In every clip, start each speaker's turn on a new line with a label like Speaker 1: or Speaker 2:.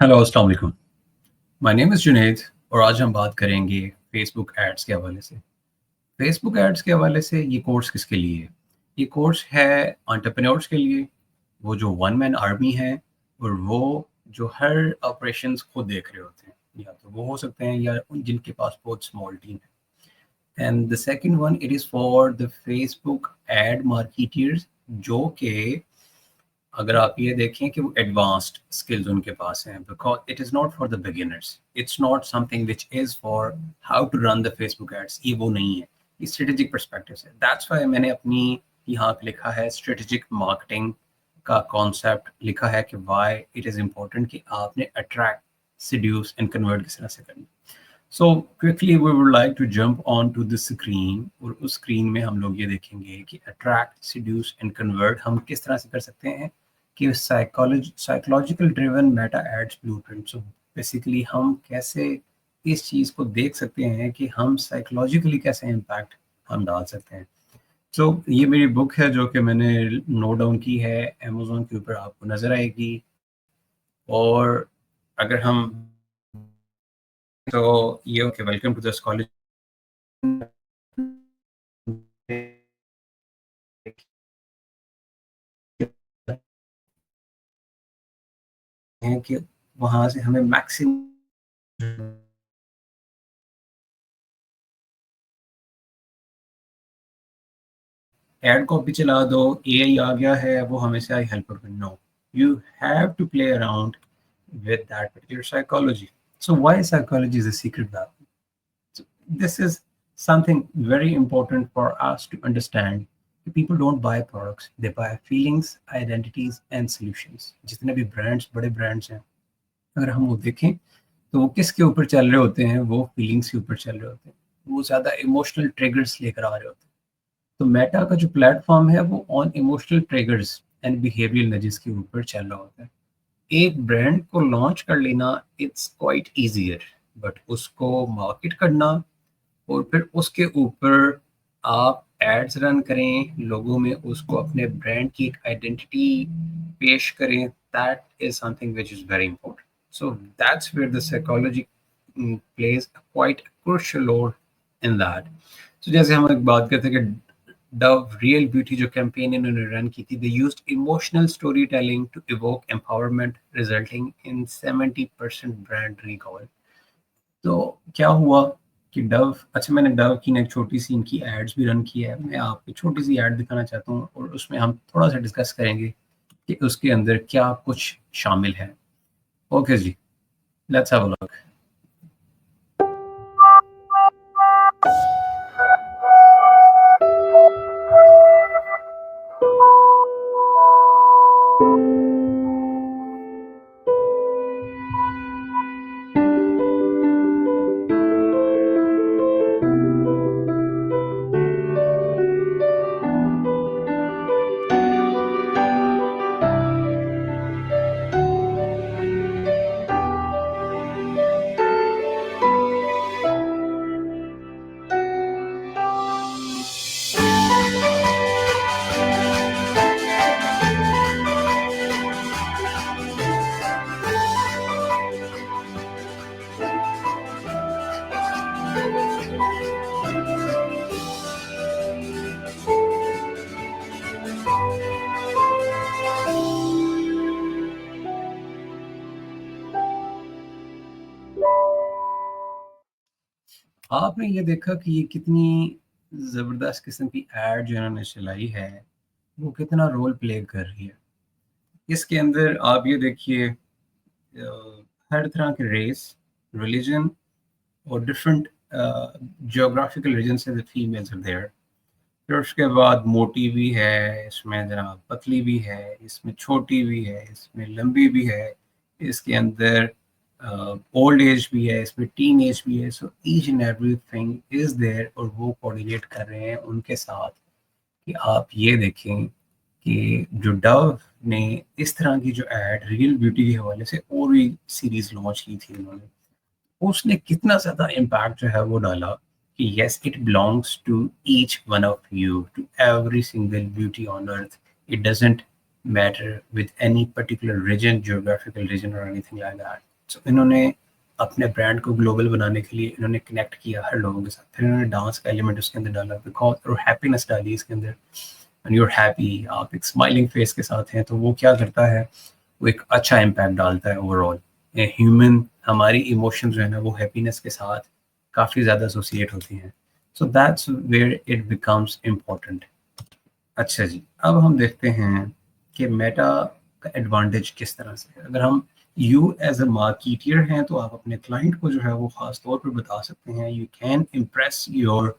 Speaker 1: Hello अस्सलाम वालेकुम। My name is Junaid और आज हम बात करेंगे फेसबुक एड्स के हवाले से। फेसबुक एड्स के हवाले से ये कोर्स किसके लिए है? ये कोर्स है एंटरप्रेन्योर्स के लिए, वो जो वन मैन आर्मी है और वो जो हर ऑपरेशंस खुद देख रहे होते हैं। या तो वो हो सकते हैं या उन जिनके पास बहुत स्मॉल टीम है। And the second one it is for the Facebook ad marketers जो कि अगर आप ये देखें कि वो एडवांस्ड स्किल्स उनके पास हैं because it is not for the beginners, it's not something which is for how to run the Facebook ads, ये वो नहीं है, ये स्ट्रेटेजिक परस्पेक्टिव है। दैट्स वाई मैंने अपनी यहाँ पे लिखा है स्ट्रेटेजिक मार्केटिंग का कॉन्सेप्ट लिखा है कि वाई इट इज़ इम्पोर्टेंट कि आपने अट्रैक्ट, seduce and convert किस तरह से करनी। So quickly we would like to jump on to the screen और उस स्क्रीन में हम लोग ये देखेंगे कि अट्रैक्ट, seduce and convert हम किस तरह से कर सकते हैं कि psychological driven Meta ads blueprint. So basically हम कैसे इस चीज़ को देख सकते हैं कि हम साइकोलॉजिकली कैसे इम्पैक्ट हम डाल सकते हैं। सो ये मेरी बुक है जो कि मैंने नोट डाउन की है, अमेज़न के ऊपर आपको नज़र आएगी। और अगर हम तो ये okay, welcome to this college है कि वहाँ से हमें मैक्सिमम एड कॉपी चला दो, एआई आ गया है, वो हमेशा ही हेल्प कर। No, you have to play around with that particular psychology. So why psychology is a secret weapon? So this is something very important for us to understand. People don't buy products, they buy feelings, identities and solutions. जितने भी brands, बड़े brands हैं, अगर हम वो देखें तो वो किसके ऊपर चल रहे होते हैं? वो फीलिंग्स के ऊपर चल रहे होते हैं, वो ज़्यादा इमोशनल ट्रिगर्स लेकर आ रहे होते हैं। तो मेटा का जो प्लेटफॉर्म है वो on emotional triggers and behavioural nudges के ऊपर चल रहा होता है। एक ब्रांड को लॉन्च कर लेना इट्स क्वाइट ईजियर, बट उसको मार्केट करना और फिर उसके ऊपर आप एड्स रन करें, लोगों में उसको अपने ब्रांड की एक आइडेंटिटी पेश करें, that is something which is very important. So that's where the psychology plays quite crucial role in that. तो जैसे हम एक बात करते हैं कि डव रियल ब्यूटी जो कैंपेन इन्होंने रन की थी, they used emotional story telling to evoke empowerment resulting in 70% brand recall. तो क्या हुआ कि डव, अच्छा मैंने डव की एक छोटी सी इनकी एड्स भी रन की है, मैं आपको छोटी सी एड दिखाना चाहता हूँ और उसमें हम थोड़ा सा डिस्कस करेंगे कि उसके अंदर क्या कुछ शामिल है। ओके जी, लेट्स हैव अ लुक। आपने ये देखा कि ये कितनी ज़बरदस्त किस्म की एड जो इन्होंने चलाई है, वो कितना रोल प्ले कर रही है। इसके अंदर आप ये देखिए, हर तरह के रेस, रिलीजन और डिफरेंट जियोग्राफिकल रीजन से द फीमेल्स आर देयर। फिर उसके बाद मोटी भी है, इसमें जनाब पतली भी है, इसमें छोटी भी है, इसमें लंबी भी है, इसके अंदर ओल्ड एज भी है, इसमें टीन एज भी है। So each and everything is there और वो कोऑर्डिनेट कर रहे हैं उनके साथ। कि आप ये देखें कि जो डव ने इस तरह की जो एड रियल ब्यूटी के हवाले से और भी सीरीज लॉन्च की थी उन्होंने, उसने कितना ज़्यादा इम्पैक्ट जो है वो डाला कि yes it belongs to each one of you, to every single beauty on earth. It doesn't matter with any particular region, geographical region और एनीथिंग लाइक दैट। So, इन्होंने अपने ब्रांड को ग्लोबल बनाने के लिए इन्होंने कनेक्ट किया हर लोगों के साथ, फिर इन्होंने डांस का एलिमेंट उसके अंदर डाला बिकॉज, और हैप्पीनेस डाली इसके अंदर, एंड यू आर हैप्पी, आप एक स्माइलिंग फेस के साथ हैं, तो वो क्या करता है, वो एक अच्छा इम्पैक्ट डालता है ओवरऑल। ह्यूमन, हमारी इमोशंस जो है ना वो हैप्पीनेस के साथ काफ़ी ज़्यादा एसोसिएट होती हैं। So that's where it becomes important. अच्छा जी, अब हम देखते हैं कि मेटा का एडवांटेज किस तरह से है। अगर हम यू एज अ मार्केटियर हैं तो आप अपने क्लाइंट को जो है वो ख़ास तौर पर बता सकते हैं, you can impress your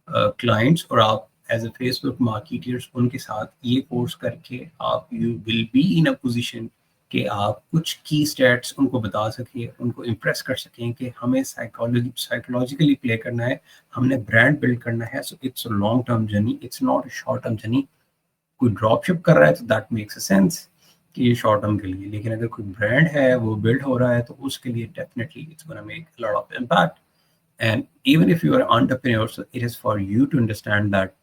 Speaker 1: clients, और आप एज अ फेसबुक मार्केटियर्स उनके साथ ये कोर्स करके आप you will be in a position कि आप कुछ की स्टेट्स उनको बता सकें, उनको इम्प्रेस कर सकें कि हमें साइकोलॉजिकली प्ले करना है, हमने ब्रांड बिल्ड करना है। So it's a long term journey, it's not a short term journey. कोई ड्रॉप शिप कर रहा है तो दैट मेक्स अ सेंस कि ये शॉर्ट टर्म के लिए, लेकिन अगर कोई ब्रांड है वो बिल्ड हो रहा है तो उसके लिए definitely it's gonna make a lot of impact. And even if you are an entrepreneur, so it is for you to understand that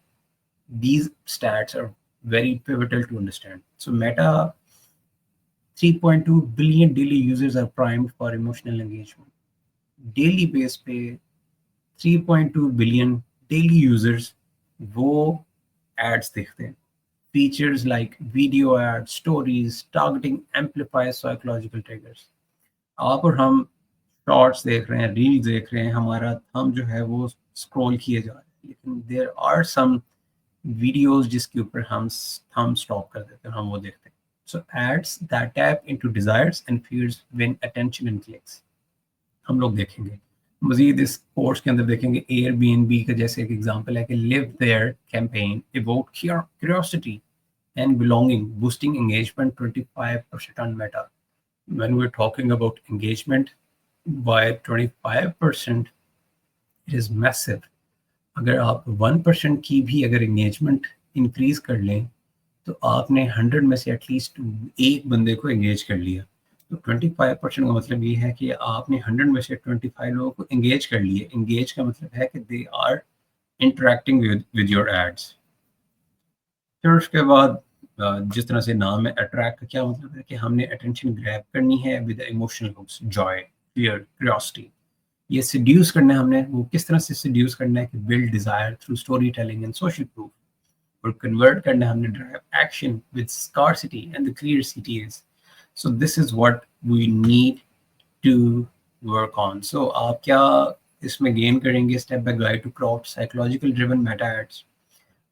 Speaker 1: these stats are very pivotal to understand. So Meta, 3.2 billion daily users are primed for emotional engagement. Daily base पे 3.2 billion daily users वो ads देखते हैं. Features like video ads, stories, targeting amplify psychological triggers. आप और हम shorts देख रहे हैं, रील्स देख रहे हैं, हमारा थंब जो है वो स्क्रॉल किए जा रहे हैं, लेकिन देयर आर सम वीडियोस जिसके ऊपर हम थंब स्टॉप कर देते हैं, हम वो देखते हैं। So ads that tap into desires and fears win attention and clicks, हम लोग देखेंगे। मजीद इस कोर्स के अंदर देखेंगे एयरबीएनबी का जैसे एक एग्जांपल है कि live their campaign evoke curiosity and belonging, boosting engagement 25% on Meta. When we're talking about engagement by 25%, it is massive. अगर आप 1% की भी अगर engagement increase कर लें तो आपने 100 में से एटलीस्ट एक बंदे को engage कर लिया। तो 25% का मतलब ये है कि आपने 100 में से 25 लोगों को engage कर लिए। engage का मतलब है कि they are interacting with your ads. फिर उसके बाद जिस तरह से नाम है अट्रैक्ट का क्या मतलब है कि हमने अटेंशन ग्रैब करनी है with emotional hooks, joy, fear, curiosity. ये सेड्यूस करना है हमने, वो किस तरह से सेड्यूस करना है कि build desire through story telling and social proof, और कन्वर्ट करना है हमने drive action with scarcity and the clear CTAs. So this is what we need to work on. So आप क्या इसमें गेन करेंगे, step by guide to craft psychological driven Meta ads,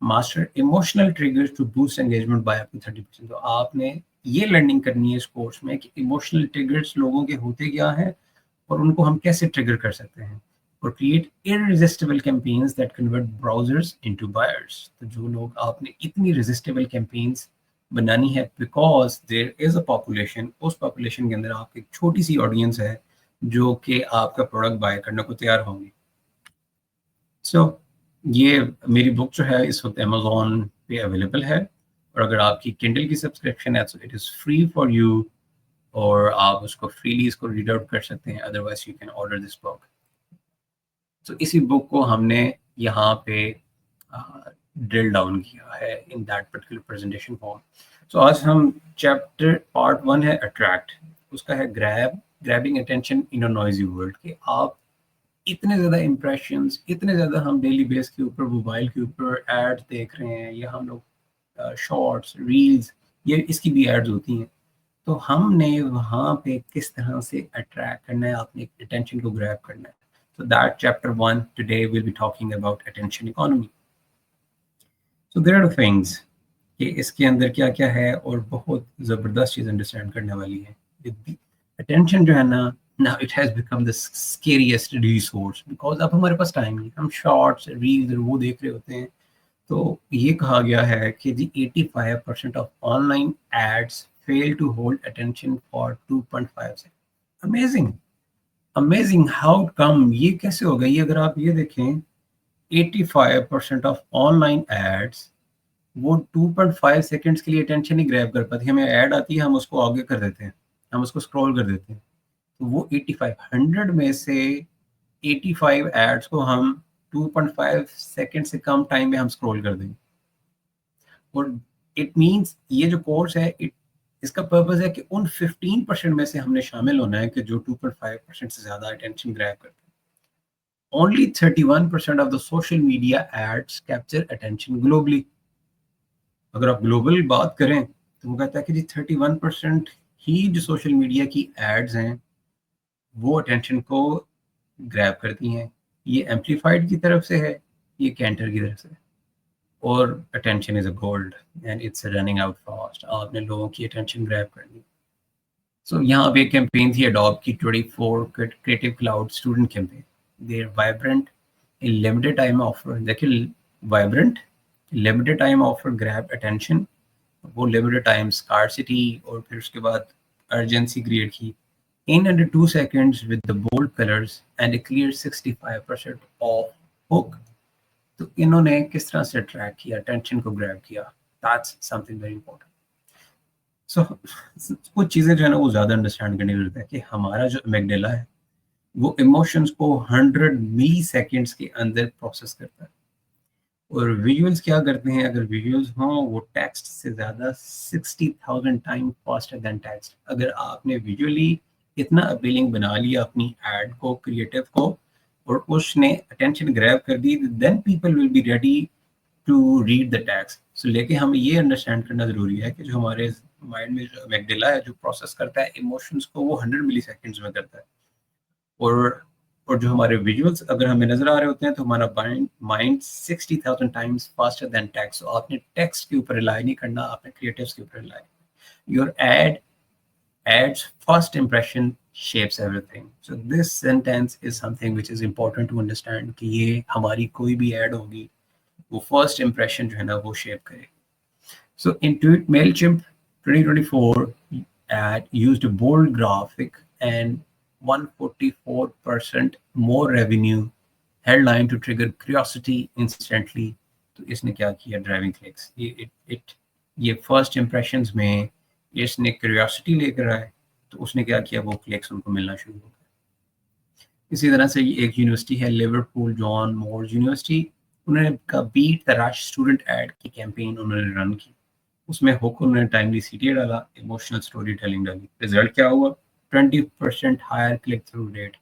Speaker 1: master emotional triggers to boost engagement by up to 30%। तो आपने ये learning करनी है इस कोर्स में कि इमोशनल ट्रिगर्स लोगों के होते क्या हैं और उनको हम कैसे ट्रिगर कर सकते हैं, और create irresistible campaigns that convert browsers into buyers. तो जो लोग, आपने इतनी रेजिस्टेबल कैंपेन्स बनानी है because there is a population, उस पॉपुलेशन के अंदर आपकी एक छोटी सी ऑडियंस है जो कि आपका प्रोडक्ट बाय करने को तैयार होंगी। सो ये मेरी बुक जो है इस वक्त अमेजोन पे अवेलेबल है, और अगर आपकी किंडल की सब्सक्रिप्शन है तो it is free for you, और आप उसको फ्रीली इसको रीड आउट कर सकते हैं, otherwise you can order this book. तो इसी बुक को हमने यहाँ पे ड्रिल डाउन किया है in that particular presentation form. So आज हम चैप्टर पार्ट 1 है अट्रैक्ट, उसका है grabbing attention in a noisy world, कि आप इतने ज़्यादा इम्प्रेशंस, इतने ज़्यादा हम डेली बेस के ऊपर मोबाइल के ऊपर एड्स देख रहे हैं, या हम लोग शॉर्ट्स, रील्स, ये इसकी भी एड्स होती हैं, तो हमने वहाँ पे किस तरह से अट्रैक्ट करना है, आपने अटेंशन को ग्रैब करना है। So that chapter 1 today we'll be talking about attention economy. So there are the things कि इसके अंदर क्या क्या है, और बहुत ज़बरदस्त चीज़ अंडरस्टैंड करने वाली है। अटेंशन जो है ना, now it has become the scariest resource because अब हमारे पास टाइम नहीं, हम शॉर्ट्स, रील्स वो देख रहे होते हैं। तो ये कहा गया है कि जी 85% of online ads fail to hold attention for 2.5 second. Amazing, amazing, how come, ये कैसे हो गई? अगर आप ये देखें 85% ऑफ ऑनलाइन एड्स वो 2.5 सेकंड्स के लिए अटेंशन नहीं ग्रैब कर पाती। हमें ऐड आती है, हम उसको आगे कर देते हैं, हम उसको स्क्रॉल कर देते हैं। तो वो 85, 100 में से 85 एड्स को हम 2.5 सेकंड से कम टाइम में हम स्क्रॉल कर देंगे। और इट मींस ये जो कोर्स है, इट इसका पर्पस है कि उन 15% में से हमने शामिल होना है कि जो 2.5% से ज़्यादा अटेंशन ग्रैब करते हैं। Only 31% of the social media ads capture attention globally. अगर आप ग्लोबल बात करें तो वो कहता है कि जी 31% ही जो सोशल मीडिया की एड्स हैं वो अटेंशन को ग्रैब करती हैं। ये एम्पलीफाइड की तरफ से है, ये कैंटर की तरफ से है। और attention is a gold and it's running out fast. आपने लोगों की अटेंशन ग्रैब करनी। सो यहाँ पे एक कैंपेन थी अडोब की 24 Creative Cloud student campaign. Their vibrant in limited time offer, देखिए vibrant limited time offer grab attention. वो लिमिटेड टाइम स्कार्सिटी और फिर उसके बाद अर्जेंसी क्रिएट की। In under 2 seconds with the bold colors and a clear 65% off hook. तो इन्होंने किस तरह से ट्रैक किया, टेंशन को ग्रैब किया। That's something very important. So कुछ चीज़ें जो है ना वो ज़्यादा अंडरस्टैंड करने की जरूरत है कि हमारा जो अमेगडाला है वो इमोशंस को 100 मिली सेकेंड्स के अंदर प्रोसेस करता है। और विजुअल्स क्या करते हैं, अगर विजुअल्स हों वो टेक्स्ट से ज़्यादा 60,000 टाइम फास्टर देन टेक्स्ट। अगर आपने विजुअली इतना अपीलिंग बना लिया अपनी एड को, क्रिएटिव को, और उसने अटेंशन ग्रैब कर दी, then people will be ready to read the text. So लेके हमें ये अंडरस्टैंड करना ज़रूरी है कि जो हमारे माइंड में जो अमेगडाला है जो प्रोसेस करता है इमोशंस को, वो 100 मिली सेकेंड्स में करता है। और जो हमारे विजुअल्स अगर हमें नजर आ रहे होते हैं तो हमारा mind 60,000 times faster than text. आपने टेक्स्ट के ऊपर रिलाई नहीं करना, आपने क्रिएटिव्स के ऊपर rely. Your ads first impression shapes everything. So this sentence is something which is important to understand कि ये हमारी कोई भी एड होगी वो फर्स्ट इंप्रेशन जो है ना वो शेप करेगी। So Intuit MailChimp 2024 ad used a bold graphic and 144% more revenue headline to trigger curiosity instantly. तो इसने क्या किया, ड्राइविंग क्लिक्स। ये फर्स्ट इंप्रेशंस में इसने क्यूरियोसिटी लेकर आए तो उसने क्या किया, वो क्लिक्स उनको मिलना शुरू हो गए। इसी तरह से एक यूनिवर्सिटी है लिवरपूल जॉन मोर्स यूनिवर्सिटी, उन्होंने का beat the rush student aid की कैंपेन उन्होंने रन की। उसमें हुक उन्होंने टाइमली सीटी डाला, इमोशनल स्टोरी टेलिंग डाली। रिजल्ट क्या हुआ, 20% हायर क्लिक थ्रू रेट।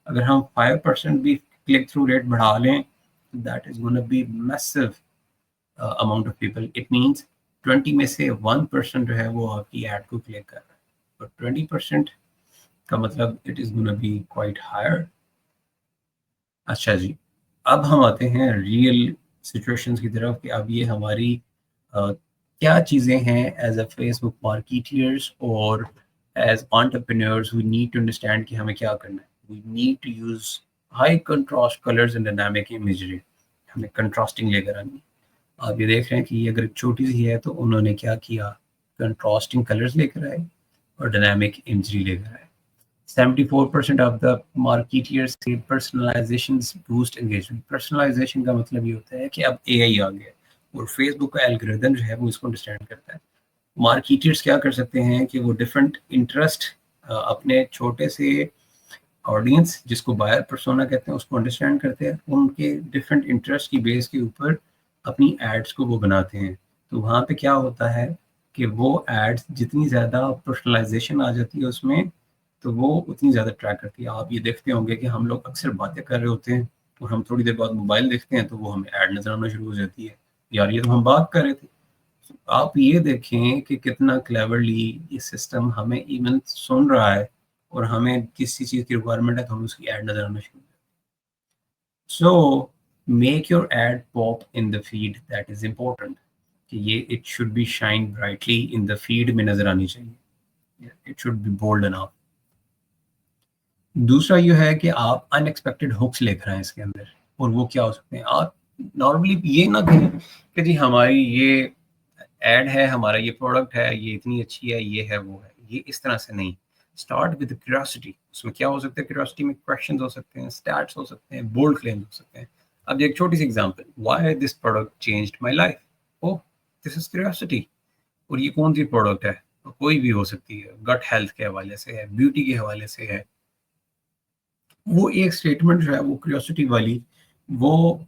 Speaker 1: अगर हम 5% भी क्लिक थ्रू रेट बढ़ा लें that is gonna B massive amount of people. It means 20 में से 1% जो है वो आपकी एड को क्लिक कर रहा है, और 20% का मतलब it is gonna be quite higher. अच्छा जी, अब हम आते हैं रियल सिचुएशंस की तरफ कि अब ये हमारी क्या चीज़ें हैं एज अ फेसबुक मार्केटियर्स और as entrepreneurs we need to understand कि हमें क्या करना है। We need to use high contrast colours and dynamic imagery. हमें कंट्रास्टिंग लेकर आनी। आप ये देख रहे हैं कि ये अगर छोटी सी है तो उन्होंने क्या किया, कंट्रास्टिंग कलर्स लेकर आए और डायनामिक इमेजरी लेकर आए। 74% of the marketeers say personalizations boost engagement. Personalization का मतलब ये होता है कि अब AI आ गया और फेसबुक का एल्गोरिदम जो है वो इसको अंडरस्टैंड करता है। मार्केटर्स क्या कर सकते हैं कि वो डिफरेंट इंटरेस्ट अपने छोटे से ऑडियंस जिसको बायर पर्सोना कहते हैं उसको अंडरस्टैंड करते हैं, उनके डिफरेंट इंटरेस्ट की बेस के ऊपर अपनी एड्स को वो बनाते हैं। तो वहाँ पे क्या होता है कि वो एड्स जितनी ज़्यादा पर्सनलाइजेशन आ जाती है उसमें तो वो उतनी ज़्यादा ट्रैक करती है। आप ये देखते होंगे कि हम लोग अक्सर बातें कर रहे होते हैं और हम थोड़ी देर बाद मोबाइल देखते हैं तो वो हमें ऐड नज़र आना शुरू हो जाती है, यार ये तो हम बात कर रहे थे। आप ये देखें कि कितना क्लेवरली ये सिस्टम हमें इवन सुन रहा है और हमें किसी चीज़ की रिक्वायरमेंट है तो हमें उसकी ऐड नज़र आना शुरू हो जाती है। So make your ad pop in the feed, that is important कि ये it should be shine brightly in the feed में नज़र आनी चाहिए। It should be bold enough. दूसरा ये है कि आप अनएक्सपेक्टेड हुक्स लेकर आए इसके अंदर, और वो क्या हो सकते हैं। आप नॉर्मली ये ना कहें कि जी हमारी ये एड है, हमारा ये प्रोडक्ट है, ये इतनी अच्छी है, ये है वो है, ये इस तरह से नहीं। Start with curiosity. उसमें क्या हो सकता है, क्यूरियोसिटी में क्वेश्चंस हो सकते हैं, स्टैट्स हो सकते हैं, बोल्ड क्लेम्स हो सकते हैं। अब एक छोटी सी example, why this product changed my life. Oh, this is curiosity. और ये कौन सी प्रोडक्ट है, कोई भी हो सकती है, गट हेल्थ के हवाले से है, ब्यूटी के हवाले से है। वो एक स्टेटमेंट जो है वो क्यूरियोसिटी वाली वो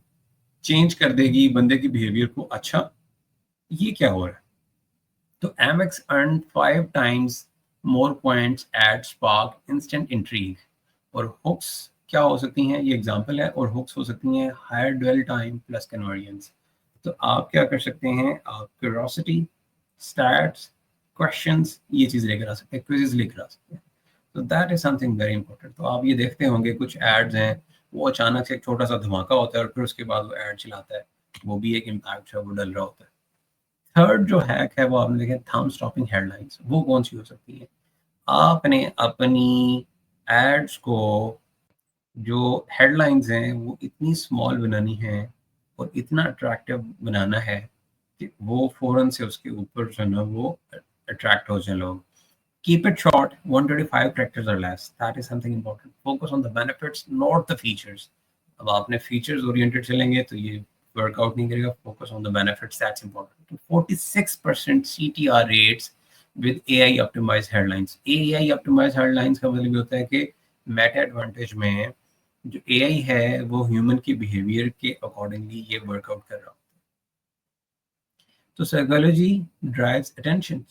Speaker 1: चेंज कर देगी बंदे की बिहेवियर को। अच्छा ये क्या हो रहा है, तो Amex earned 5 times more points at Spark instant intrigue. और hooks क्या हो सकती हैं, ये एग्जांपल है, और hooks हो सकती हैं higher dwell time plus conversions. तो आप क्या कर सकते हैं, आप curiosity, stats, questions, ये चीज़ लेकर आ सकते हैं, quizzes लेकर आ सकते हैं. तो that is something very important. तो आप ये देखते होंगे कुछ एड्स हैं, वो अचानक से एक छोटा सा धमाका होता है और फिर उसके बाद वो एड चलाता है, वो भी एक इम्पैक्ट है, वो डल रहा होता है. थर्ड जो हैक है वो आपने देखे थंब स्टॉपिंग हेडलाइंस. वो कौन सी हो सकती है, आपने अपनी एड्स को जो हेडलाइंस हैं वो इतनी स्मॉल बनानी है और इतना अट्रैक्टिव बनाना है कि वो फौरन से उसके ऊपर जो है ना वो अट्रैक्ट हो जाए लोग. Keep it short, 125 characters or less. That is something important. Focus on the benefits, not the features. अब आपने features oriented चलेंगे तो ये workout नहीं करेगा. Focus on the benefits. That's important. 46% CTR rates with AI optimized headlines. AI optimized headlines का मतलब ये होता है कि meta advantage में जो AI है वो human की behavior के accordingly ये workout कर रहा हो. तो psychology drives attention.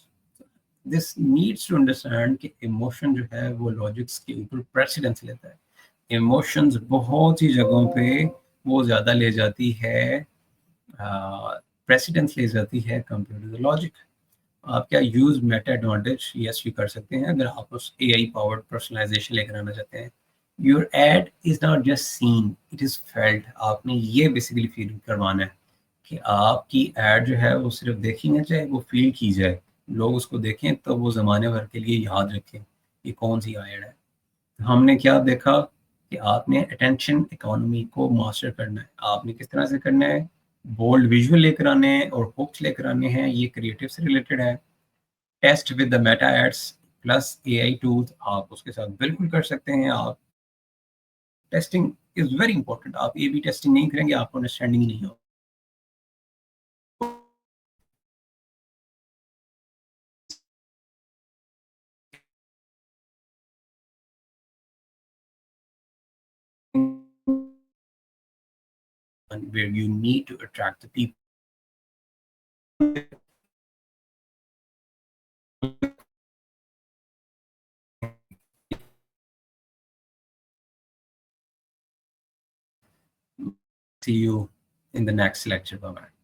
Speaker 1: This needs to understand कि इमोशन जो है वो लॉजिक्स के ऊपर प्रेसिडेंस लेता है. इमोशंस बहुत ही जगहों पे वो ज़्यादा ले जाती है, प्रेसिडेंस ले जाती है कंपेयर टू द लॉजिक. आप क्या यूज मेटा एडवांटेज, यस भी कर सकते हैं अगर आप उस एआई पावर्ड पर्सनलाइजेशन लेकर आना चाहते हैं. Your add is not just seen, it is felt. आपने ये बेसिकली फील करवाना है कि आपकी एड जो है वो सिर्फ देखी ना जाए, वो फील की जाए, लोग उसको देखें तो वो ज़माने भर के लिए याद रखें ये कौन सी एड है. हमने क्या देखा कि आपने अटेंशन इकोनॉमी को मास्टर करना है. आपने किस तरह से करना है, बोल्ड विजुअल लेकर आने हैं और हुक्स लेकर आने हैं, ये क्रिएटिव से रिलेटेड है. Test with the Meta ads plus AI tools आप उसके साथ बिल्कुल कर सकते हैं. आप टेस्टिंग इज वेरी इंपॉर्टेंट. आप ए बी टेस्टिंग नहीं करेंगे आपको अंडरस्टैंडिंग नहीं होगा. Where you need to attract the people. See you in the next lecture. Bye bye.